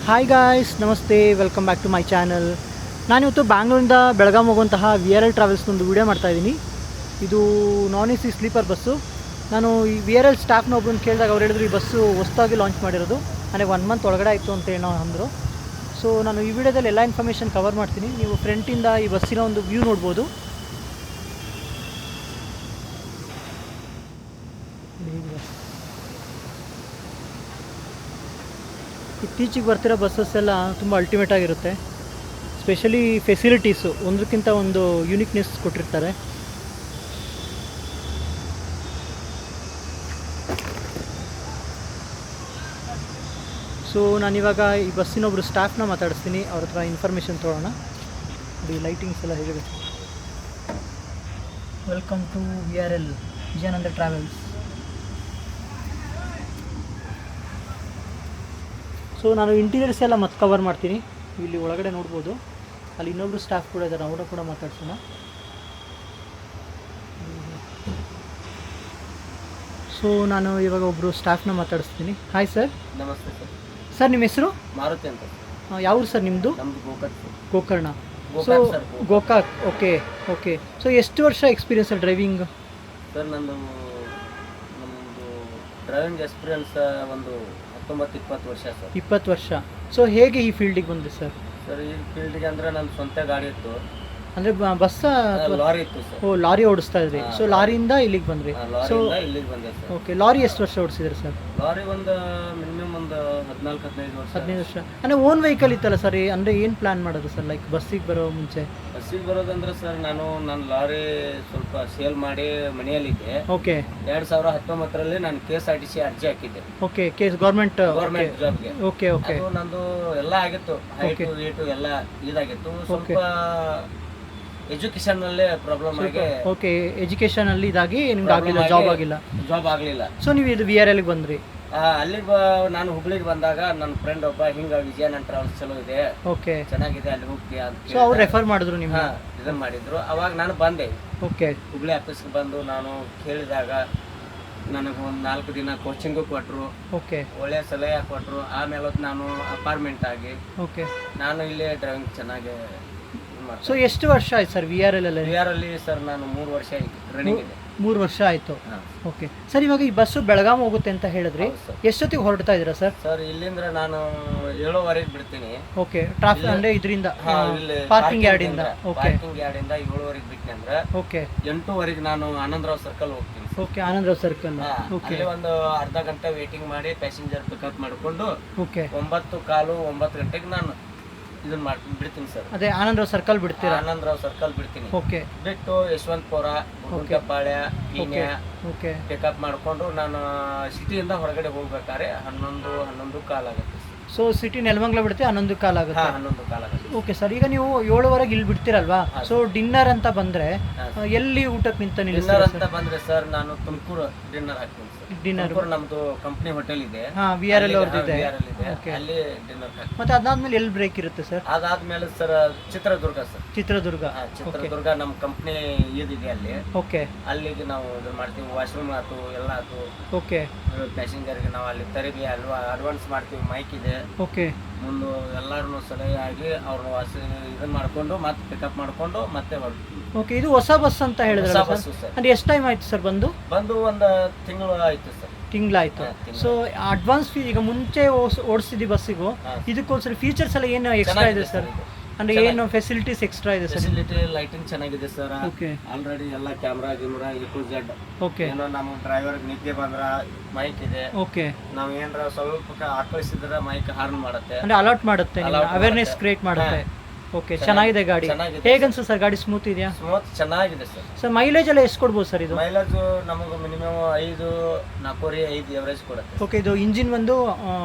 Hi guys, ನಮಸ್ತೆ, welcome back to my channel. ನಾನಿವತ್ತು ಬ್ಯಾಂಗ್ಳೂರಿಂದ ಬೆಳಗಾಂ ಹೋಗುವಂತಹ VRL ಟ್ರಾವೆಲ್ಸ್ನೊಂದು ವೀಡಿಯೋ ಮಾಡ್ತಾಯಿದ್ದೀನಿ. ಇದು ನಾನ್ AC ಸ್ಲೀಪರ್ ಬಸ್ಸು. ನಾನು ಈ VRL ಸ್ಟಾಫ್ನ ಒಬ್ಬರನ್ನು ಕೇಳಿದಾಗ ಅವ್ರು ಹೇಳಿದ್ರು ಈ ಬಸ್ಸು ಹೊಸದಾಗಿ ಲಾಂಚ್ ಮಾಡಿರೋದು, ನನಗೆ 1 ಮಂತ್ ಒಳಗಡೆ ಆಯಿತು ಅಂತ ಏನೋ ಅಂದರು. ಸೊ ನಾನು ಈ ವಿಡಿಯೋದಲ್ಲಿ ಎಲ್ಲ ಇನ್ಫಾರ್ಮೇಷನ್ ಕವರ್ ಮಾಡ್ತೀನಿ. ನೀವು ಫ್ರಂಟಿಂದ ಈ ಬಸ್ಸಿನ ಒಂದು ವ್ಯೂ ನೋಡ್ಬೋದು. ಇತ್ತೀಚೆಗೆ ಬರ್ತಿರೋ ಬಸ್ಸಸ್ ಎಲ್ಲ ತುಂಬ ಅಲ್ಟಿಮೇಟ್ ಆಗಿರುತ್ತೆ. ಸ್ಪೆಷಲಿ ಫೆಸಿಲಿಟೀಸು ಒಂದಕ್ಕಿಂತ ಒಂದು ಯೂನಿಕ್ನೆಸ್ ಕೊಟ್ಟಿರ್ತಾರೆ. ಸೊ ನಾನಿವಾಗ ಈ ಬಸ್ಸಿನೊಬ್ಬರು ಸ್ಟಾಫ್ನ ಮಾತಾಡಿಸ್ತೀನಿ, ಅವ್ರ ಹತ್ರ ಇನ್ಫಾರ್ಮೇಷನ್ ತೊಗೊಳ್ಳೋಣ. ಈ ಲೈಟಿಂಗ್ಸ್ ಎಲ್ಲ ಹೇಗೆ. Welcome to VRL Vijayanand travels. So ನಾನು ಇಂಟೀರಿಯರ್ಸ್ ಎಲ್ಲ ಮತ್ತೆ ಕವರ್ ಮಾಡ್ತೀನಿ. ಇಲ್ಲಿ ಒಳಗಡೆ ನೋಡ್ಬೋದು, ಅಲ್ಲಿ ಇನ್ನೊಬ್ರು ಸ್ಟಾಫ್ ಕೂಡ ಇದ್ದಾರೆ, ಅವರ ಕೂಡ ಮಾತಾಡ್ಸೋಣ. ಸೊ ನಾನು ಇವಾಗ ಒಬ್ಬರು ಸ್ಟಾಫ್ನ ಮಾತಾಡಿಸ್ತೀನಿ. Hi sir. ನಮಸ್ತೆ ಸರ್. ಸರ್ ನಿಮ್ಮ ಹೆಸರು? ಮಾರುತಿ ಅಂತ. ಯಾವ ಊರು ಸರ್ ನಿಮ್ಮದು? ನಮ್ಮದು Gokarna. Gokarna. So Gokak. Okay okay. So ಎಷ್ಟು ವರ್ಷ ಎಕ್ಸ್ಪೀರಿಯನ್ಸ್ ಡ್ರೈವಿಂಗ್? ಸರ್ ನಮ್ಮದು ಡ್ರೈವಿಂಗ್ ಎಕ್ಸ್ಪೀರಿಯನ್ಸ್ ಒಂದು 19-20 ವರ್ಷ ಸರ್. 20 ವರ್ಷ. ಸೊ ಹೇಗೆ ಈ ಫೀಲ್ಡಿಗೆ ಬಂದ್ರಿ ಸರ್? ಸರ್ ಈ ಫೀಲ್ಡ್ಗೆ ಅಂದರೆ ನನ್ನ ಸ್ವಂತ ಗಾಡಿ ಇತ್ತು, ಅಂದರೆ ಬಸ್ ಲಾರಿ ಇತ್ತು ಸರ್. ಓ, ಲಾರಿ ಓಡಿಸ್ತಾ ಇದ್ರಿ. ಸೊ ಲಾರಿಯಿಂದ ಇಲ್ಲಿಗೆ ಬಂದ್ರಿ. ಸೊ ಇಲ್ಲಿಗೆ ಬಂದೆ ಸರ್. ಓಕೆ, ಲಾರಿ ಎಷ್ಟು ವರ್ಷ ಓಡಿಸಿದ್ರಿ ಸರ್? ಲಾರಿ ಒಂದು ಮಿನಿಮಮ್ ಒಂದು 14-15 ವರ್ಷ. 15 ವರ್ಷ. ಅಂದರೆ ಓನ್ ವೆಹಿಕಲ್ ಇತ್ತಲ್ಲ ಸರ್, ಅಂದರೆ ಏನು ಪ್ಲ್ಯಾನ್ ಮಾಡೋದು ಸರ್, ಲೈಕ್ ಬಸ್ಸಿಗೆ ಬರೋ ಮುಂಚೆ? ಬಸ್ಸಿಗೆ ಬರೋದಂದ್ರೆ ಸರ್ ನನ್ನ ಲಾರಿ ಸ್ವಲ್ಪ ಸೇಲ್ ಮಾಡಿ ಮನೆಯಲ್ಲಿದ್ದೆ. ಓಕೆ. 2019ರಲ್ಲಿ ನಾನು KSRTC ಅರ್ಜಿ ಹಾಕಿದ್ದೆ. ಓಕೆ, ಕೇಸ್ ಗೌರ್ಮೆಂಟ್ ಜಾಬ್ಗೆ. Okay okay. ಅದು ನಂದು ಎಲ್ಲ ಆಗಿತ್ತು, ಹೈಟು ವೇಟು ಎಲ್ಲ ಇದಾಗಿತ್ತು. ಸ್ವಲ್ಪ ಎಜುಕೇಶನ್ ಅಲ್ಲೇ ಪ್ರಾಬ್ಲಮ್ ಆಗಿ. ಓಕೆ, ಎಜುಕೇಶನ್ ಅಲ್ಲಿ ಇದಾಗಿ ನಿಮ್ಗೆ ಆಗಿಲ್ಲ, ಜಾಬ್ ಆಗಲಿಲ್ಲ. ಸೊ ನೀವು ಇದು VRLಗೆ ಬಂದ್ರಿ. ಅಲ್ಲಿಗೆ ನಾನು ಹುಬ್ಳಿಗೆ ಬಂದಾಗ ನನ್ನ ಫ್ರೆಂಡ್ ಒಬ್ಬ ಹಿಂಗ ವಿಜಯಾನಂದ ಟ್ರಾವೆಲ್ಸ್ ಚಲೋ ಇದೆ, ಓಕೆ ಚೆನ್ನಾಗಿದೆ, ಅಲ್ಲಿ ಹೋಗ್ತೀಯಾ ಅಂತ. ಸೊ ಅವ್ರು ರೆಫರ್ ಮಾಡಿದ್ರು ನಿಮ್ಗೆ? ಇದನ್ನ ಮಾಡಿದ್ರು. ಅವಾಗ ನಾನು ಬಂದೆ. ಓಕೆ. ಹುಬ್ಳಿ ಆಫೀಸ್ಗೆ ಬಂದು ನಾನು ಕೇಳಿದಾಗ ನನಗೆ ಒಂದು 4 ದಿನ ಕೋಚಿಂಗು ಕೊಟ್ಟರು. ಓಕೆ. ಒಳ್ಳೆಯ ಸಲಹೆ ಕೊಟ್ಟರು. ಆಮೇಲೆ ನಾನು ಅಪಾರ್ಟ್ಮೆಂಟ್ ಆಗಿ ಓಕೆ ನಾನು ಇಲ್ಲೇ ಡ್ರೈವಿಂಗ್ ಚೆನ್ನಾಗಿ. ಸೊ ಎಷ್ಟು ವರ್ಷ ಆಯ್ತು ಸರ್ VRL ಅಲ್ಲಿ? VRL ಸರ್ ನಾನು 3 ವರ್ಷ ರನ್ನಿಂಗ್ ಇದೆ. 3 ವರ್ಷ ಆಯಿತು. ಓಕೆ ಸರ್, ಇವಾಗ ಈ ಬಸ್ಸು ಬೆಳಗಾಂ ಹೋಗುತ್ತೆ ಅಂತ ಹೇಳಿದ್ರಿ, ಎಷ್ಟೊತ್ತಿಗೆ ಹೊರಡ್ತಾ ಇದ್ದೀರಾ ಸರ್? ಸರ್ ಇಲ್ಲಿಂದ ನಾನು 7:15 ಬಿಡ್ತೀನಿ. ಓಕೆ, ಟ್ರಾಫಿಕ್ ಅಂದರೆ ಇದರಿಂದ ಪಾರ್ಕಿಂಗ್ ಯಾರ್ಡಿಂದ. ಓಕೆ, ಪಾರ್ಕಿಂಗ್ ಯಾರ್ಡಿಂದ 7:15 ಬಿಟ್ನಿ ಅಂದ್ರೆ ಓಕೆ 8:00 ನಾನು ಆನಂದರಾವ್ ಸರ್ಕಲ್ ಹೋಗ್ತೀನಿ. Okay, Anandrao circle. ಓಕೆ, ಅಲ್ಲಿ ಒಂದು ಅರ್ಧ ಗಂಟೆ ವೇಟಿಂಗ್ ಮಾಡಿ ಪ್ಯಾಸೆಂಜರ್ ಪಿಕಪ್ ಮಾಡಿಕೊಂಡು ಓಕೆ 9:15-9 ಗಂಟೆಗೆ ನಾನು ಇದನ್ನ ಬಿಡ್ತೀನಿ ಸರ್. ಅದೇ ಆನಂದರಾವ್ ಸರ್ಕಲ್ ಬಿಡ್ತೀರಾ? ಆನಂದರಾವ್ ಸರ್ಕಲ್ ಬಿಡ್ತೀನಿ. ಓಕೆ. ಬಿಟ್ಟು ಯಶವಂತಪುರ, ಗುಂಟೆಪಾಳ್ಯ, ಪೀಣ್ಯ ಓಕೆ ಪಿಕಪ್ ಮಾಡಿಕೊಂಡು ನಾನು ಸಿಟಿಯಿಂದ ಹೊರಗಡೆ ಹೋಗ್ಬೇಕಾದ್ರೆ 11 ಕಾಲ್ ಆಗುತ್ತೆ. ಸೊ ಸಿಟಿ ನೆಲಮಂಗಲ ಬಿಡ್ತೀವಿ 11 ಕಾಲ್ ಆಗುತ್ತೆ. 11 ಕಾಲ್ ಆಗುತ್ತೆ. ಓಕೆ ಸರ್, ಈಗ ನೀವು 7:15 ಇಲ್ಲಿ ಬಿಡ್ತೀರಲ್ವಾ? ಸೊ ಡಿನ್ನರ್ ಅಂತ ಬಂದರೆ ಎಲ್ಲಿ ಊಟಕ್ಕೆ ನಿಂತ ಡಿನ್ನರ್ ಅಂತ ಬಂದರೆ ಸರ್ ನಾನು ತುಮಕೂರು ಡಿನ್ನರ್ ಹಾಕ್ತೀನಿ ಸರ್. ಡಿನ್ನರ್ ನಮ್ಮದು ಕಂಪ್ನಿ ಹೋಟೆಲ್ ಇದೆ, VRL ಅವ್ರದ್ದು ಇದೆ. ಅಲ್ಲಿ ಡಿನ್ನರ್ ಹಾಕ್ತೀನಿ. ಮತ್ತೆ ಅದಾದ್ಮೇಲೆ ಎಲ್ಲಿ ಬ್ರೇಕ್ ಇರುತ್ತೆ ಸರ್? ಅದಾದ್ಮೇಲೆ ಸರ್ ಚಿತ್ರದುರ್ಗ ಸರ್. ಚಿತ್ರದುರ್ಗ ನಮ್ಮ ಕಂಪ್ನಿ ಇದಿದೆ ಅಲ್ಲಿ. ಓಕೆ, ಅಲ್ಲಿಗೆ ನಾವು ಇದು ಮಾಡ್ತೀವಿ. ವಾಶ್ರೂಮ್ ಆಯ್ತು, ಎಲ್ಲ ಆಯ್ತು. ಓಕೆ. ಪ್ಯಾಸೆಂಜರ್ಗೆ ನಾವು ಅಲ್ಲಿ ತರಬೇತಿ ಅಲ್ವಾ ಅಡ್ವಾನ್ಸ್ ಮಾಡ್ತೀವಿ, ಮೈಕ್ ಇದೆ. ಓಕೆ. ಮುಂದೆ ಎಲ್ಲರೂ ಸಲಹೆ ಆಗಿ ಅವ್ರನ್ನ ಇದನ್ನ ಮಾಡ್ಕೊಂಡು ಮತ್ತೆ ಪಿಕಪ್ ಮಾಡ್ಕೊಂಡು ಮತ್ತೆ ಹೊರಡ್ತೀವಿ. ಓಕೆ, ಇದು ಹೊಸ ಬಸ್ ಅಂತ ಹೇಳಿದ್ರೆ ಅಂದ್ರೆ ಎಷ್ಟು ಟೈಮ್ ಆಯ್ತು ಸರ್ ಬಂದು? ಒಂದು ತಿಂಗಳು ಆಯ್ತು ಸರ್. ತಿಂಗಳಾಯ್ತು. ಸೊ ಅಡ್ವಾನ್ಸ್ ಫೀ ಈಗ ಮುಂಚೆ ಓಡಿಸಿದ್ವಿ ಬಸ್ಸಿಗೂ ಇದಕ್ಕೋಸ್ಕರ ಫೀಚರ್ಸ್ ಎಲ್ಲ ಏನು ಎಕ್ಸ್ಟ್ರಾ ಇದೆ ಸರ್? ಅಂದ್ರೆ ಏನು ಫೆಸಿಲಿಟೀಸ್ ಎಕ್ಸ್ಟ್ರಾ ಇದೆ ಸರ್? ಫೆಸಿಲಿಟಿ ಲೈಟಿಂಗ್ ಚೆನ್ನಾಗಿದೆ ಸರ್. ಓಕೆ. ಆಲ್ರೆಡಿ ಎಲ್ಲ ಕ್ಯಾಮ್ರಾ ಗಿಮ್ರಾ A-Z. ಓಕೆ. ಏನೋ ನಮ್ಮ ಡ್ರೈವರ್ ನಿದ್ದೆ ಬಂದ್ರ ಮೈಕ್ ಇದೆ. ಓಕೆ. ನಾವು ಏನಾರ ಸ್ವಲ್ಪ ಆಕಳಿಸಿದ್ರೆ ಮೈಕ್ ಹಾರ್ನ್ ಮಾಡುತ್ತೆ, ಅಂದ್ರೆ ಅಲರ್ಟ್ ಮಾಡುತ್ತೆ, ಅವೇರ್ನೆಸ್ ಕ್ರಿಯೇಟ್ ಮಾಡುತ್ತೆ. ಓಕೆ, ಚೆನ್ನಾಗಿದೆ ಗಾಡಿ. ಹೇಗನ್ಸ ಸರ್ ಗಾಡಿ? ಸ್ಮೂತ್ ಇದೆಯಾ? ಸ್ಮೂತ್ ಚೆನ್ನಾಗಿದೆ ಸರ್. ಸರ್ ಮೈಲೇಜ್ ಎಲ್ಲ ಎಷ್ಟು ಕೊಡ್ಬೋದು ಸರ್ ಇದು? ಮೈಲೇಜ್ ನಮಗೆ ಮಿನಿಮಮ್ 5-4.5 ಎವರೇಜ್ ಕೊಡುತ್ತೆ. ಓಕೆ, ಇದು ಇಂಜಿನ್ ಒಂದು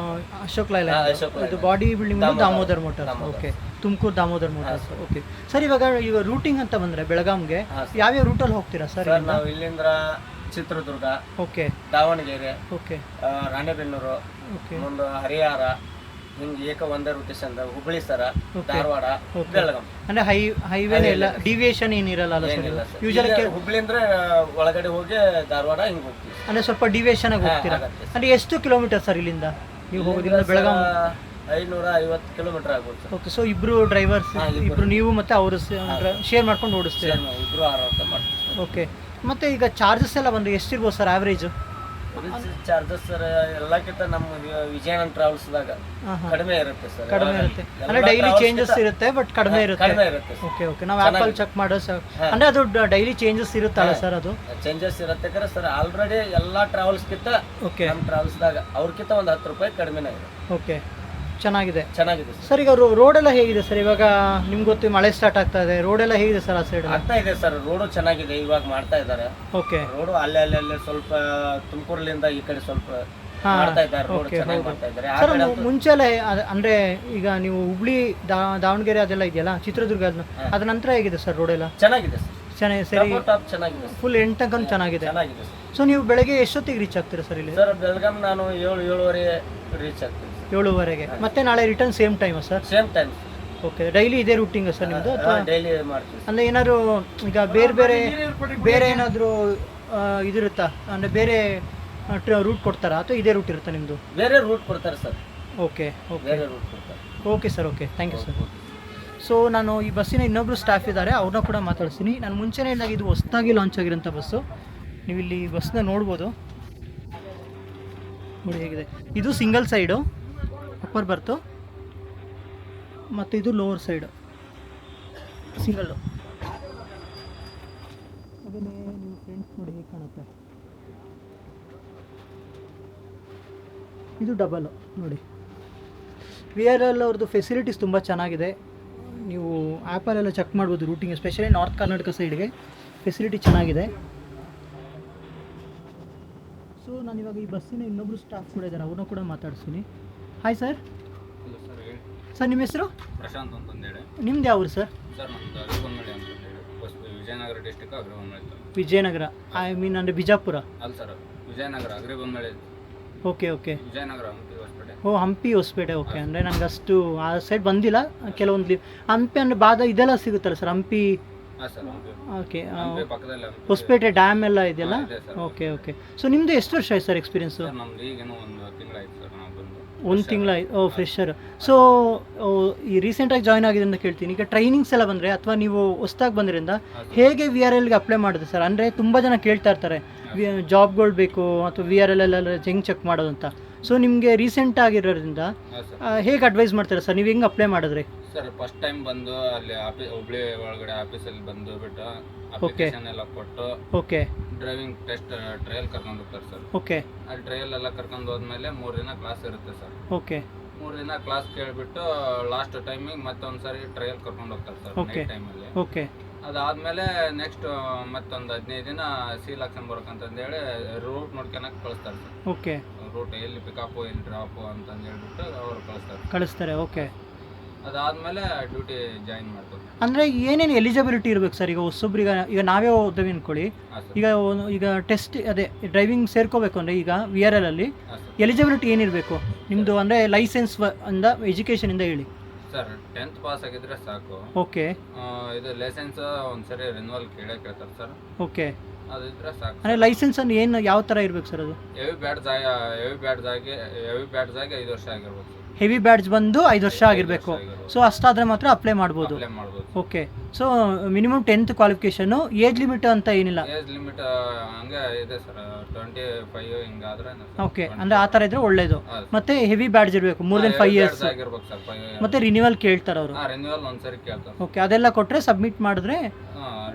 ಅಶೋಕ್ ಲೈಲ್ಯಾಂಡ್, ಇದು ಬಾಡಿ ಬಿಲ್ಡಿಂಗ್ ಒಂದು Damodar motors. Okay, Tumakuru Damodar motors. Okay sir, ಈಗ ರೂಟಿಂಗ್ ಅಂತ ಬಂದರೆ ಬೆಳಗಾಂಗೆ ಯಾವ್ಯಾವ ರೂಟಲ್ಲಿ ಹೋಗ್ತೀರಾ ಸರ್? ನಾವು ಇಲ್ಲಿಂದ Chitradurga, okay, Davanagere, okay, Ranebennur, okay, ಒಂದು ಹರಿಹರ, ಹಿಂಗೆ ಒಂದೇ ರೂಟೇಷನ್ ಹುಬ್ಬಳ್ಳಿ ಸರ, ಧಾರವಾಡ, ಬೆಳಗಾಂ. ಅಂದ್ರೆ ಹೈವೇ ಎಲ್ಲ ಡಿವಿಯೇಷನ್ ಏನಿರಲ್ಲ ಸರ್? ಯೂಶಲಿ ಹುಬ್ಬಳ್ಳಿ ಅಂದ್ರೆ ಒಳಗಡೆ ಹೋಗಿ ಧಾರವಾಡ ಹಿಂಗೆ ಹೋಗ್ತೀವಿ. ಅಂದ್ರೆ ಸ್ವಲ್ಪ ಡಿವಿಯೇಷನ್ ಆಗಿ ಹೋಗ್ತೀರಾ? ಅಂದ್ರೆ ಎಷ್ಟು ಕಿಲೋಮೀಟರ್ ಸರ್ ಇಲ್ಲಿಂದ ನೀವು ಹೋಗೋದ್ರಿಂದ ಬೆಳಗಾಂ? 550 ಕಿಲೋಮೀಟರ್ ಆಗ್ಬೋದು ಸರ್. ಓಕೆ, ಸೊ ಇಬ್ರು ಡ್ರೈವರ್ಸ್, ಇಬ್ರು ನೀವು ಮತ್ತು ಅವರು ಶೇರ್ ಮಾಡ್ಕೊಂಡು ಓಡಿಸ್ತೀರಾ? ಇಬ್ರು 600 ಮಾಡ್ತೀವಿ ಸರ್. ಓಕೆ, ಮತ್ತು ಈಗ ಚಾರ್ಜಸ್ ಎಲ್ಲ ಬಂದು ಎಷ್ಟಿರ್ಬೋದು ಸರ್ ಆವ್ರೇಜು? ಚಾರ್ಜಸ್ ಸರ್ ಎಲ್ಲಕ್ಕಿಂತ ನಮ್ಮ ವಿಜಯನಗರ ಟ್ರಾವೆಲ್ಸ್ದಾಗ ಕಡಿಮೆ ಇರುತ್ತೆ ಸರ್. ಕಡಿಮೆ ಇರುತ್ತೆ ಅಂದರೆ ಡೈಲಿ ಚೇಂಜಸ್ ಇರುತ್ತೆ, ಬಟ್ ಕಡಿಮೆ ಇರುತ್ತೆ. ಕಡಿಮೆ ಇರುತ್ತೆ ಸರ್. ಓಕೆ ಓಕೆ, ನಾವು ಆ್ಯಪಲ್ಲಿ ಚೆಕ್ ಮಾಡೋ ಸರ್, ಅಂದರೆ ಅದು ಡೈಲಿ ಚೇಂಜಸ್ ಇರುತ್ತಲ್ಲ ಸರ್? ಅದು ಚೇಂಜಸ್ ಇರುತ್ತೆ ಸರ್. ಆಲ್ರೆಡಿ ಎಲ್ಲ ಟ್ರಾವೆಲ್ಸ್ಗಿಂತ ಓಕೆ ನಮ್ಮ ಟ್ರಾವೆಲ್ಸ್ದಾಗ ಅವ್ರಕ್ಕಿಂತ ಒಂದು 10 ರೂಪಾಯಿ ಕಡಿಮೆನೇ ಇದೆ. ಓಕೆ, ಚೆನ್ನಾಗಿದೆ ಚೆನ್ನಾಗಿದೆ ಸರ್. ಈಗ ರೋಡೆಲ್ಲ ಹೇಗಿದೆ ಸರ್? ಇವಾಗ ನಿಮ್ಗೆ ಗೊತ್ತು ಮಳೆ ಸ್ಟಾರ್ಟ್ ಆಗ್ತಾ ಇದೆ, ರೋಡೆಲ್ಲ ಹೇಗಿದೆ ಸರ್ ಆ ಸೈಡ್? ಆಗ್ತಾ ಇದೆ ಸರ್, ರೋಡು ಚೆನ್ನಾಗಿದೆ, ಇವಾಗ ಮಾಡ್ತಾ ಇದ್ದಾರೆ. ಓಕೆ, ರೋಡು ಅಲ್ಲೇ ಸ್ವಲ್ಪ ತುಮಕೂರಿನಿಂದ ಈ ಕಡೆ ಸ್ವಲ್ಪ ಮಾಡ್ತಾ ಇದ್ದಾರೆ, ರೋಡ್ ಚೆನ್ನಾಗಿ ಮಾಡ್ತಾ ಇದ್ದಾರೆ. ಆ ಸರ್ ಕಡೆ ಅಂತೂ ಮುಂಚೆ ಎಲ್ಲ ಅಂದರೆ ಈಗ ನೀವು ಹುಬ್ಳಿ ದಾವಣಗೆರೆ ಅದೆಲ್ಲ ಇದೆಯಲ್ಲ, ಚಿತ್ರದುರ್ಗ ಅದ್ರ ನಂತರ ಹೇಗಿದೆ ಸರ್ ರೋಡೆಲ್ಲ? ಚೆನ್ನಾಗಿದೆ ಸರ್, ಚೆನ್ನಾಗಿ ಸರಿ, ಟಾಪ್ ಚೆನ್ನಾಗಿದೆ, ಫುಲ್ ಎಂಟು ತನಕ ಚೆನ್ನಾಗಿದೆ. ಚೆನ್ನಾಗಿದೆ ಸರ್. ಸೊ ನೀವು ಬೆಳಗ್ಗೆ ಎಷ್ಟೊತ್ತಿಗೆ ರೀಚ್ ಆಗ್ತೀರಾ ಸರ್ ಇಲ್ಲಿ? ಸರ್ ಬೆಳಗಾಂ ನಾನು 7-7:30 ರೀಚ್ ಆಗ್ತೀನಿ. 7:30ಗೆ ಮತ್ತೆ ನಾಳೆ ರಿಟರ್ನ್ ಸೇಮ್ ಟೈಮಾ sir? Same time. Okay, daily ಇದೇ ರೂಟಿಂಗ್ ಸರ್ ನಿಮ್ಮದು? ಡೈಲಿ ಮಾಡ್ತೀವಿ. ಅಂದರೆ ಏನಾದ್ರು ಈಗ ಬೇರೆ ಏನಾದರೂ ಇದಿರುತ್ತಾ, ಅಂದರೆ ಬೇರೆ ರೂಟ್ ಕೊಡ್ತಾರಾ ಅಥವಾ ಇದೇ ರೂಟ್ ಇರುತ್ತಾ ನಿಮ್ಮದು? ಬೇರೆ ರೂಟ್ ಕೊಡ್ತಾರೆ ಸರ್. ಓಕೆ ಓಕೆ, ಬೇರೆ ರೂಟ್ ಕೊಡ್ತಾರೆ. Okay sir, okay, thank you sir. So ನಾನು ಈ ಬಸ್ಸಿನ ಇನ್ನೊಬ್ಬರು ಸ್ಟಾಫ್ ಇದ್ದಾರೆ, ಅವ್ರನ್ನ ಕೂಡ ಮಾತಾಡ್ತೀನಿ. ನಾನು ಮುಂಚೆನೇ ಹೇಳಿದಾಗ ಇದು ಹೊಸದಾಗಿ ಲಾಂಚ್ ಆಗಿರೋಂಥ ಬಸ್ಸು. ನೀವು ಇಲ್ಲಿ ಬಸ್ನ ನೋಡ್ಬೋದು, ನೋಡಿ ಹೇಗಿದೆ. ಇದು ಸಿಂಗಲ್ ಸೈಡು ಅಪ್ಪರ್ ಬರ್ತು, ಮತ್ತು ಇದು ಲೋವರ್ ಸೈಡು ಸಿಂಗಲ್ಲು. ಹಾಗೆಯೇ ನೀವು ಫ್ರೆಂಡ್ಸ್ ನೋಡಿ ಹೇಗೆ ಕಾಣುತ್ತೆ. ಇದು ಡಬಲ್ಲು ನೋಡಿ. VRL ಅವ್ರದ್ದು ಫೆಸಿಲಿಟೀಸ್ ತುಂಬ ಚೆನ್ನಾಗಿದೆ. ನೀವು ಆ್ಯಪಲ್ಲೆಲ್ಲ ಚೆಕ್ ಮಾಡ್ಬೋದು ರೂಟಿಂಗ್, ಎಸ್ಪೆಷಲಿ ನಾರ್ತ್ ಕರ್ನಾಟಕ ಸೈಡ್ಗೆ ಫೆಸಿಲಿಟಿ ಚೆನ್ನಾಗಿದೆ. ಸೊ ನಾನಿವಾಗ ಈ ಬಸ್ಸಿನ ಇನ್ನೊಬ್ಬರು ಸ್ಟಾಫ್ ಕೂಡ ಇದ್ದಾರೆ, ಅವ್ರನ್ನ ಕೂಡ ಮಾತಾಡ್ತೀನಿ. Hi sir. ಸರ್ ನಿಮ್ಮ ಹೆಸರು? ಪ್ರಶಾಂತ್ ಅಂತಂದೇಳಿ. ನಿಮ್ದು ಯಾವ ಊರು ಸರ್? ಸರ್ ನಮ್ಮದು ಅಗ್ರಿಬೊಮ್ಮನಹಳ್ಳಿ ಅಂತಂದೇಳಿ, Vijayanagara district Agribommanahalli. Vijayanagara, I mean ಅಂದರೆ ಬಿಜಾಪುರ? ಅಲ್ಲ sir, Vijayanagara Agribommanahalli. Okay okay, Vijayanagara Hampi Hosapete. Oh Hampi Hosapete. Okay, ಅಂದರೆ ನನಗೆ ಅಷ್ಟು ಆ ಸೈಡ್ ಬಂದಿಲ್ಲ ಕೆಲವೊಂದು. ಹಂಪಿ ಅಂದರೆ ಇದೆಲ್ಲ ಸಿಗುತ್ತಲ್ಲ ಸರ್ ಹಂಪಿ? ಹಾಂ ಸರ್, ಹಂಪಿ. ಓಕೆ, ಹಂಪಿ ಪಕ್ಕದಲ್ಲಿ ಹಂಪಿ. ಹೊಸಪೇಟೆ ಡ್ಯಾಮ್ ಎಲ್ಲ ಇದೆಯಲ್ಲ? ಇದೆ ಸರ್. Okay okay. ಸೊ ನಿಮ್ಮದು ಎಷ್ಟು ವರ್ಷ ಆಯ್ತು ಸರ್ ಎಕ್ಸ್ಪೀರಿಯನ್ಸು? ಸರ್ ನಮ್ದು ಈಗೇನೋ 1 ತಿಂಗಳಾಯ್ತು ಸರ್ ನಾವು ಬಂದು. 1 ತಿಂಗಳಾಯ್ತು? ಓ, ಫ್ರೆಶರ್. ಸೊ ಈ ರೀಸೆಂಟಾಗಿ ಜಾಯ್ನ್ ಆಗಿದೆ ಅಂತ ಕೇಳ್ತೀನಿ. ಈಗ ಟ್ರೈನಿಂಗ್ಸ್ ಎಲ್ಲ ಬಂದರೆ ಅಥವಾ ನೀವು ಹೊಸ್ದಾಗಿ ಬಂದ್ರಿಂದ ಹೇಗೆ VRLಗೆ ಅಪ್ಲೈ ಮಾಡಿದೆ ಸರ್? ಅಂದರೆ ತುಂಬ ಜನ ಕೇಳ್ತಾ ಇರ್ತಾರೆ ಜಾಬ್ಗಳು ಬೇಕು ಅಥವಾ VRL ಎಲ್ಲ ಹೆಂಗೆ ಚೆಕ್ ಮಾಡೋದು ಅಂತ. ಸೊ ನಿಮಗೆ ರೀಸೆಂಟ್ ಆಗಿರೋದ್ರಿಂದ ಹೇಗೆ ಅಡ್ವೈಸ್ ಮಾಡ್ತಾರೆ ಸರ್? ನೀವು ಹೆಂಗೆ ಅಪ್ಲೈ ಮಾಡಿದ್ರಿ ಸರ್? ಫಸ್ಟ್ ಟೈಮ್ ಬಂದು ಅಲ್ಲಿ ಹುಬ್ಳಿ ಒಳಗಡೆ ಆಫೀಸಲ್ಲಿ ಬಂದು ಬಿಟ್ಟು ಅಪ್ಲಿಕೇಶನ್ ಎಲ್ಲ ಕೊಟ್ಟು, ಓಕೆ, ಡ್ರೈವಿಂಗ್ ಟೆಸ್ಟ್ ಟ್ರಯಲ್ ಕರ್ಕೊಂಡು ಹೋಗ್ತಾರೆ ಸರ್. ಓಕೆ, ಅಲ್ಲಿ ಟ್ರಯಲ್ ಎಲ್ಲ ಕರ್ಕೊಂಡು ಹೋದ್ಮೇಲೆ 3 ದಿನ ಕ್ಲಾಸ್ ಇರುತ್ತೆ ಸರ್. ಓಕೆ, 3 ದಿನ ಕ್ಲಾಸ್ ಕೇಳಿಬಿಟ್ಟು ಲಾಸ್ಟ್ ಟೈಮಿಗೆ ಮತ್ತೊಂದು ಸಾರಿ ಟ್ರಯಲ್ ಕರ್ಕೊಂಡು ಹೋಗ್ತಾರೆ ಸರ್, ನೈಟ್ ಟೈಮಲ್ಲಿ. ಓಕೆ, ಅದಾದಮೇಲೆ ನೆಕ್ಸ್ಟ್ ಮತ್ತೊಂದು 15 ದಿನ ಸೀಲ್ ಹಾಕ್ಸ್ಕೊಂಡು ಬರ್ಬೇಕಂತಂದೇಳಿ ರೂಟ್ ನೋಡ್ಕೊಳಕ್ಕೆ ಕಳಿಸ್ತಾರೆ ಸರ್. ಓಕೆ, ರೂಟ್ ಎಲ್ಲಿ ಪಿಕಪ್ಪು ಎಲ್ಲಿ ಡ್ರಾಪು ಅಂತಂದು ಹೇಳ್ಬಿಟ್ಟು ಅವರು ಕಳಿಸ್ತಾರೆ. ಓಕೆ, ಅದಾದಮೇಲೆ ಡ್ಯೂಟಿ ಜಾಯಿನ್ ಮಾಡ್ತಾರೆ. ಅಂದರೆ ಏನೇನು ಎಲಿಜಿಬಿಲಿಟಿ ಇರಬೇಕು ಸರ್? ಈಗ ಹೊಸೊಬ್ರಿಗೆ, ಈಗ ನಾವೇ ಓದ್ತೀವಿ ಅಂದ್ಕೊಳ್ಳಿ, ಈಗ ಟೆಸ್ಟ್ ಅದೇ ಡ್ರೈವಿಂಗ್ ಸೇರ್ಕೋಬೇಕು ಅಂದರೆ ಈಗ VRLಲ್ಲಿ ಎಲಿಜಿಬಿಲಿಟಿ ಏನಿರಬೇಕು ನಿಮ್ಮದು? ಅಂದರೆ ಲೈಸೆನ್ಸ್ ಇಂದ ಎಜುಕೇಷನಿಂದ ಹೇಳಿ ಸರ್. 10th ಪಾಸ್ ಆಗಿದ್ರೆ ಸಾಕು. ಓಕೆ, ಇದು ಲೈಸೆನ್ಸ್ ಒಂದ್ಸರಿ ರಿನ್ಯೂವಲ್ ಕೇಳ್ತಾರೆ ಸರ್. ಓಕೆ, ಅದಿದ್ರೆ ಸಾಕು. ಅಂದರೆ ಲೈಸೆನ್ಸ್ ಅನ್ನು ಏನು ಯಾವ ಥರ ಇರಬೇಕು ಸರ್? ಅದು ಹೆವಿ ಬ್ಯಾಡ್ಸ್ ಆಗಿ 5 ವರ್ಷ ಆಗಿರ್ಬೇಕು ಸರ್. ಹೆವಿ ಬ್ಯಾಡ್ಜ್ ಬಂದು 5 ವರ್ಷ ಆಗಿರಬೇಕು. ಸೊ ಅಷ್ಟಾದರೆ ಮಾತ್ರ ಅಪ್ಲೈ ಮಾಡ್ಬೋದು. Okay, so minimum 10th qualification. Age limit ಅಂತ ಏನಿಲ್ಲ? ಏಜ್ ಲಿಮಿಟ್ ಹಂಗೆ ಇದೆ ಸರ್, 25 ಹಿಂಗಾದ್ರೆ. ಓಕೆ, ಅಂದರೆ ಆ ಥರ ಇದ್ರೆ ಒಳ್ಳೇದು. ಮತ್ತೆ ಹೆವಿ ಬ್ಯಾಡ್ಜ್ ಇರಬೇಕು, ಮೋರ್ ದೆನ್ 5 ಇಯರ್ಸ್ ಆಗಿರ್ಬೇಕು ಸರ್. ಮತ್ತೆ ರಿನ್ಯೂವಲ್ ಕೇಳ್ತಾರೆ ಅವರು? ರಿನ್ಯೂವಲ್ ಒಂದ್ಸರಿ ಕೇಳ್ತಾರೆ. ಓಕೆ, ಅದೆಲ್ಲ ಕೊಟ್ಟರೆ ಸಬ್ಮಿಟ್ ಮಾಡಿದ್ರೆ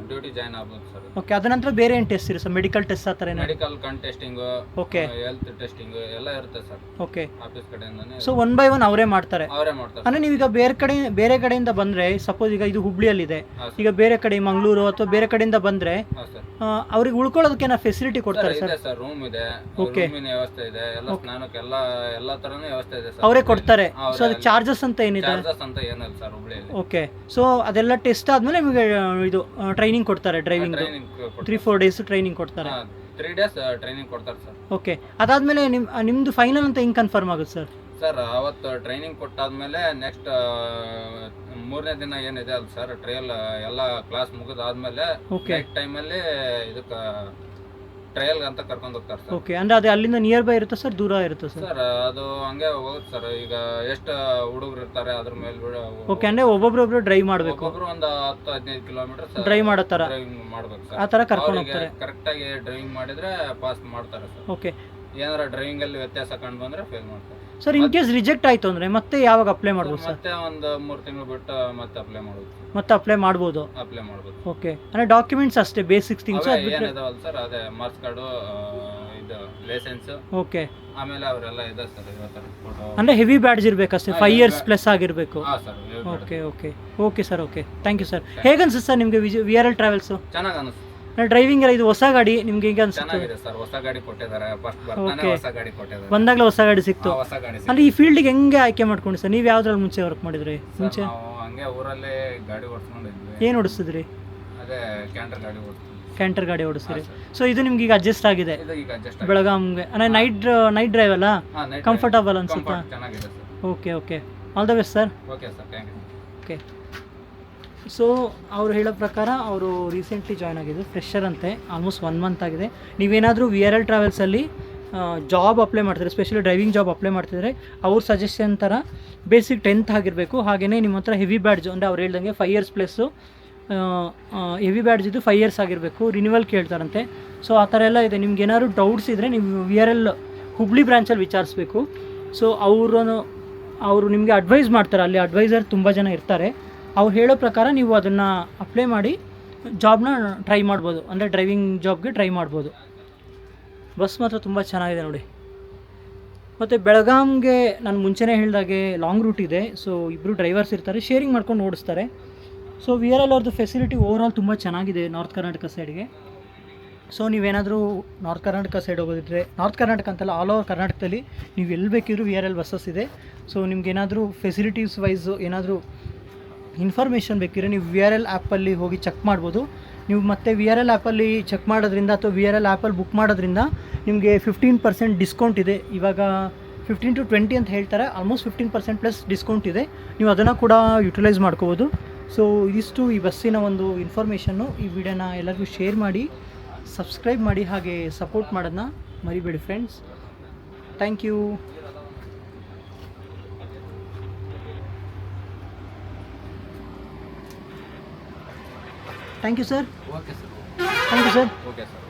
ಡ್ಯೂಟಿ ಜಾಯಿನ್ ಆಗ್ಬೋದು ಸರ್. ಓಕೆ, ಅದ ನಂತರ ಬೇರೆ ಏನು ಟೆಸ್ಟ್ ಇರುತ್ತೆ ಸರ್? ಮೆಡಿಕಲ್ ಟೆಸ್ಟ್ ಆ ಥರ? ಮೆಡಿಕಲ್ ಕನ್ ಟೆಸ್ಟಿಂಗು, ಓಕೆ, ಹೆಲ್ತ್ ಟೆಸ್ಟಿಂಗ್ ಎಲ್ಲ ಇರುತ್ತೆ ಸರ್. ಓಕೆ, ಆಫೀಸ್ ಕಡೆಯಿಂದನೇ. ಸೊ 1 by 1 ಅವರೇ ಮಾಡ್ತಾರೆ? ಅವರೇ ಮಾಡ್ತಾರೆ. ಅಂದರೆ ನೀವೀಗ ಬೇರೆ ಕಡೆಯಿಂದ ಬಂದರೆ, ಸಪೋಸ್ ಈಗ ಇದು ಹುಬ್ಳಿಯಲ್ಲಿದೆ, ಈಗ ಬೇರೆ ಕಡೆ ಮಂಗಳೂರು ಅಥವಾ ಬೇರೆ ಕಡೆಯಿಂದ ಬಂದರೆ ಅವ್ರಿಗೆ ಉಳ್ಕೊಳ್ಳೋದಕ್ಕೆ ಏನೋ ಫೆಸಿಲಿಟಿ ಕೊಡ್ತಾರೆ ಸರ್? ಸರ್, ರೂಮ್ ಇದೆ, ರೂಮಿನ ವ್ಯವಸ್ಥೆ ಇದೆ, ಎಲ್ಲ ಸ್ನಾನಕ್ಕೆ ಎಲ್ಲ ತರನೇ ವ್ಯವಸ್ಥೆ ಇದೆ ಸರ್. ಅವರೇ ಕೊಡ್ತಾರೆ. ಸೊ ಅದಕ್ಕೆ ಚಾರ್ಜಸ್ ಅಂತ ಏನಿದೆ? ಚಾರ್ಜಸ್ ಅಂತ ಏನಿಲ್ಲ ಸರ್ ಹುಬ್ಳಿಯಲ್ಲಿ. ಓಕೆ, ಸೊ ಅದೆಲ್ಲ ಟೆಸ್ಟ್ ಆದಮೇಲೆ ನಿಮಗೆ ಇದು ಟ್ರೈನಿಂಗ್ ಕೊಡ್ತಾರೆ, ಡ್ರೈವಿಂಗ್ 3-4 ಡೇಸ್ ಟ್ರೈನಿಂಗ್ ಕೊಡ್ತಾರೆ? 3 ಡೇಸ್ ಟ್ರೈನಿಂಗ್ ಕೊಡ್ತಾರೆ ಸರ್. ಓಕೆ, ಅದಾದಮೇಲೆ ನಿಮ್ಮದು ಫೈನಲ್ ಅಂತ ಹೆಂಗೆ ಕನ್ಫರ್ಮ್ ಆಗುತ್ತೆ ಸರ್? ಸರ್, ಅವತ್ತು ಟ್ರೈನಿಂಗ್ ಕೊಟ್ಟಾದ್ಮೇಲೆ ನೆಕ್ಸ್ಟ್ 3ನೇ ದಿನ ಏನಿದೆ ಅಲ್ಲ ಸರ್, ಟ್ರಯಲ್ ಎಲ್ಲ ಕ್ಲಾಸ್ ಮುಗಿದಾದ್ಮೇಲೆ ನೈಟ್ ಟೈಮಲ್ಲಿ ಇದಕ್ಕೆ ಟ್ರಯಲ್ ಅಂತ ಕರ್ಕೊಂಡು ಹೋಗ್ತಾರೆ ಸರ್. ಓಕೆ, ಅಂದರೆ ಅದು ಅಲ್ಲಿಂದ ನಿಯರ್ ಬೈ ಇರುತ್ತಾ ಸರ್, ದೂರ ಇರುತ್ತಾ ಸರ್? ಸರ್ ಅದು ಹಂಗೆ ಹೋಗುತ್ತೆ ಸರ್. ಈಗ ಎಷ್ಟು ಹುಡುಗರು ಇರ್ತಾರೆ ಅದ್ರ ಮೇಲೆ ಓಕೆ, ಅಂದರೆ ಒಬ್ಬೊಬ್ರೊಬ್ರು ಡ್ರೈವ್ ಮಾಡಬೇಕು, ಒಬ್ಬೊಬ್ರು ಒಂದು 10-15 ಕಿಲೋಮೀಟರ್ ಡ್ರೈವ್ ಮಾಡೋ ಥರ ಡ್ರೈವಿಂಗ್ ಮಾಡ್ಬೇಕು ಸರ್. ಆ ಥರ ಕರ್ಕೊಂಡು ಹೋಗ್ತಾರೆ. ಕರೆಕ್ಟಾಗಿ ಡ್ರೈವಿಂಗ್ ಮಾಡಿದ್ರೆ ಪಾಸ್ ಮಾಡ್ತಾರೆ ಸರ್. ಓಕೆ, ಏನಾರ ಡ್ರೈವಿಂಗ್ ಅಲ್ಲಿ ವ್ಯತ್ಯಾಸ ಕಂಡು ಬಂದ್ರೆ ಫೇಲ್ ಮಾಡ್ತಾರೆ ಸರ್. ಇನ್ ಕೇಸ್ ರಿಜೆಕ್ಟ್ ಆಯಿತು ಅಂದರೆ ಮತ್ತೆ ಯಾವಾಗ ಅಪ್ಲೈ ಮಾಡ್ಬೋದು ಸರ್? ಮತ್ತೆ ಒಂದು 3 ತಿಂಗಳು ಬಿಟ್ಟು ಮತ್ತೆ ಅಪ್ಲೈ ಮಾಡೋದು. ಮತ್ತೆ ಅಪ್ಲೈ ಮಾಡ್ಬೋದು. ಅಪ್ಲೈ ಮಾಡ್ಬೋದು. ಓಕೆ, ಅಂದರೆ ಡಾಕ್ಯುಮೆಂಟ್ಸ್ ಅಷ್ಟೇ, ಬೇಸಿಕ್ಸ್ ಥಿಂಗ್ಸ್ ಏನಿದಾವಲ್ಲ ಸರ್, ಅದೇ ಮಾರ್ಕ್ಸ್ ಕಾರ್ಡು, ಇದು ಲೈಸೆನ್ಸ್. ಓಕೆ, ಆಮೇಲೆ ಅವರೆಲ್ಲ ಇದೆ ಸರ್. ಇವತ್ತರ ಫೋಟೋ ಅಂದರೆ ಹೆವಿ ಬ್ಯಾಡ್ಜ್ ಇರಬೇಕಷ್ಟೇ, 5 years ಪ್ಲಸ್ ಆಗಿರಬೇಕು. ಹಾಂ sir. Okay okay okay sir. Okay, thank you sir. ಹೇಗನ್ಸುತ್ತೆ ಸರ್ ನಿಮಗೆ VRL ಟ್ರಾವೆಲ್ಸು? ಚೆನ್ನಾಗಿ ಅನಿಸ್ತು. ಡ್ರೈವಿಂಗ್ ಎಲ್ಲ ಇದು ಹೊಸ ಗಾಡಿ ನಿಮ್ಗೆ ಹೇಗೆ ಅನ್ಸುತ್ತೆ? ಚೆನ್ನಾಗಿದೆ ಸರ್. ಹೊಸ ಗಾಡಿ ಕೊಟ್ಟಿದ್ದಾರೆ. ಫಸ್ಟ್ ಬರ್ತಾನೆ ಹೊಸ ಗಾಡಿ ಕೊಟ್ಟಿದ್ದಾರೆ. ಬಂದಾಗಲೇ ಹೊಸ ಗಾಡಿ ಸಿಕ್ತು. ಹೊಸ ಗಾಡಿ ಅಂದ್ರೆ ಈ ಫೀಲ್ಡಿಗೆ ಹೆಂಗೆ ಆಯ್ಕೆ ಮಾಡ್ಕೊಂಡು ಸರ್? ನೀವು ಯಾವ್ದ್ರಲ್ಲಿ ಮುಂಚೆ ವರ್ಕ್ ಮಾಡಿದ್ರಿ? ಮುಂಚೆ ನಾವು ಹಂಗೆ ಊರಲ್ಲಿ ಗಾಡಿ ಓಡಿಸ್ಕೊಂಡಿದ್ವಿ. ಏನು ಓಡಿಸಿದ್ರಿ? ಅದೇ ಕ್ಯಾಂಟರ್ ಗಾಡಿ ಓಡಿಸ್ತೀವಿ. ಕ್ಯಾಂಟರ್ ಗಾಡಿ ಓಡಿಸ್ತೀರಿ. ಸೊ ಇದು ನಿಮ್ಗೆ ಈಗ ಅಡ್ಜಸ್ಟ್ ಆಗಿದೆ ಇದು ಈಗ ಅಡ್ಜಸ್ಟ್ ಬೆಳಗಾಂಗೆ? ಅಂದರೆ ನೈಟ್ ಡ್ರೈವ್ ಅಲ್ಲ, ಕಂಫರ್ಟಬಲ್ ಅನ್ಸುತ್ತಾ? ಚೆನ್ನಾಗಿದೆ sir. Okay okay, all the best sir. Okay sir, thank you. Okay, so ಅವ್ರು ಹೇಳೋ ಪ್ರಕಾರ ಅವರು ರೀಸೆಂಟ್ಲಿ ಜಾಯ್ನ್ ಆಗಿದ್ದು, ಫ್ರೆಶರ್ ಅಂತೆ, ಆಲ್ಮೋಸ್ಟ್ 1 month ಆಗಿದೆ. ನೀವೇನಾದರೂ VRL ಟ್ರಾವೆಲ್ಸಲ್ಲಿ ಜಾಬ್ ಅಪ್ಲೈ ಮಾಡ್ತಾರೆ, ಸ್ಪೆಷಲಿ ಡ್ರೈವಿಂಗ್ ಜಾಬ್ ಅಪ್ಲೈ ಮಾಡ್ತಿದ್ರೆ ಅವ್ರ ಸಜೆಷನ್ ಥರ ಬೇಸಿಕ್ 10th ಆಗಿರಬೇಕು. ಹಾಗೆಯೇ ನಿಮ್ಮ ಹತ್ರ ಹೆವಿ ಬ್ಯಾಡ್ಜ್ ಅಂದರೆ ಅವ್ರು ಹೇಳ್ದಂಗೆ 5 years ಪ್ಲಸ್ಸು ಹೆವಿ ಬ್ಯಾಡ್ಜ್ ಇದು 5 years ಆಗಿರಬೇಕು. ರಿನ್ಯೂವಲ್ ಕೇಳ್ತಾರಂತೆ. ಸೊ ಆ ಥರ ಎಲ್ಲ ಇದೆ. ನಿಮ್ಗೆ ಏನಾದ್ರು ಡೌಟ್ಸ್ ಇದ್ದರೆ ನೀವು VRL ಹುಬ್ಳಿ ಬ್ರಾಂಚಲ್ಲಿ ವಿಚಾರಿಸ್ಬೇಕು. ಸೊ ಅವರು ನಿಮಗೆ ಅಡ್ವೈಸ್ ಮಾಡ್ತಾರೆ. ಅಲ್ಲಿ ಅಡ್ವೈಸರ್ ತುಂಬ ಜನ ಇರ್ತಾರೆ. ಅವ್ರು ಹೇಳೋ ಪ್ರಕಾರ ನೀವು ಅದನ್ನು ಅಪ್ಲೈ ಮಾಡಿ ಜಾಬ್ನ ಟ್ರೈ ಮಾಡ್ಬೋದು, ಅಂದರೆ ಡ್ರೈವಿಂಗ್ ಜಾಬ್ಗೆ ಟ್ರೈ ಮಾಡ್ಬೋದು. ಬಸ್ ಮಾತ್ರ ತುಂಬ ಚೆನ್ನಾಗಿದೆ ನೋಡಿ. ಮತ್ತು ಬೆಳಗಾಂಗೆ ನಾನು ಮುಂಚೆನೇ ಹೇಳಿದಾಗೆ ಲಾಂಗ್ ರೂಟ್ ಇದೆ. ಸೊ ಇಬ್ಬರು ಡ್ರೈವರ್ಸ್ ಇರ್ತಾರೆ, ಶೇರಿಂಗ್ ಮಾಡ್ಕೊಂಡು ಓಡಿಸ್ತಾರೆ. ಸೊ VRL ಅವ್ರದ್ದು ಫೆಸಿಲಿಟಿ ಓವರಾಲ್ ತುಂಬ ಚೆನ್ನಾಗಿದೆ ನಾರ್ತ್ ಕರ್ನಾಟಕ ಸೈಡ್ಗೆ. ಸೊ ನೀವೇನಾದರೂ ನಾರ್ತ್ ಕರ್ನಾಟಕ ಸೈಡ್ ಹೋಗೋದಿದ್ರೆ, ನಾರ್ತ್ ಕರ್ನಾಟಕ ಅಂತಲ್ಲ, ಆಲ್ ಓವರ್ ಕರ್ನಾಟಕದಲ್ಲಿ ನೀವು ಎಲ್ಲಿ ಬೇಕಿದ್ರು VRL ಬಸ್ಸಸ್ ಇದೆ. ಸೊ ನಿಮ್ಗೇನಾದರೂ ಫೆಸಿಲಿಟೀಸ್ ವೈಸು ಏನಾದರೂ ಇನ್ಫಾರ್ಮೇಷನ್ ಬೇಕಿದ್ರೆ ನೀವು VRL ಆ್ಯಪಲ್ಲಿ ಹೋಗಿ ಚೆಕ್ ಮಾಡ್ಬೋದು. ನೀವು ಮತ್ತೆ VRL ಆ್ಯಪಲ್ಲಿ ಚೆಕ್ ಮಾಡೋದ್ರಿಂದ ಅಥವಾ VRL ಆ್ಯಪಲ್ಲಿ ಬುಕ್ ಮಾಡೋದ್ರಿಂದ ನಿಮಗೆ 15% ಡಿಸ್ಕೌಂಟ್ ಇದೆ. ಇವಾಗ 15 to 20 ಅಂತ ಹೇಳ್ತಾರೆ, ಆಲ್ಮೋಸ್ಟ್ 15% ಪ್ಲಸ್ ಡಿಸ್ಕೌಂಟ್ ಇದೆ. ನೀವು ಅದನ್ನು ಕೂಡ ಯುಟಿಲೈಸ್ ಮಾಡ್ಕೋಬೋದು. ಸೊ ಇದಿಷ್ಟು ಈ ಬಸ್ಸಿನ ಒಂದು ಇನ್ಫಾರ್ಮೇಷನ್ನು. ಈ ವಿಡಿಯೋನ ಎಲ್ಲರಿಗೂ ಶೇರ್ ಮಾಡಿ, ಸಬ್ಸ್ಕ್ರೈಬ್ ಮಾಡಿ, ಹಾಗೆ ಸಪೋರ್ಟ್ ಮಾಡೋದನ್ನ ಮರಿಬೇಡಿ friends. Thank you. Thank you sir. Okay sir. Thank you sir. Okay sir.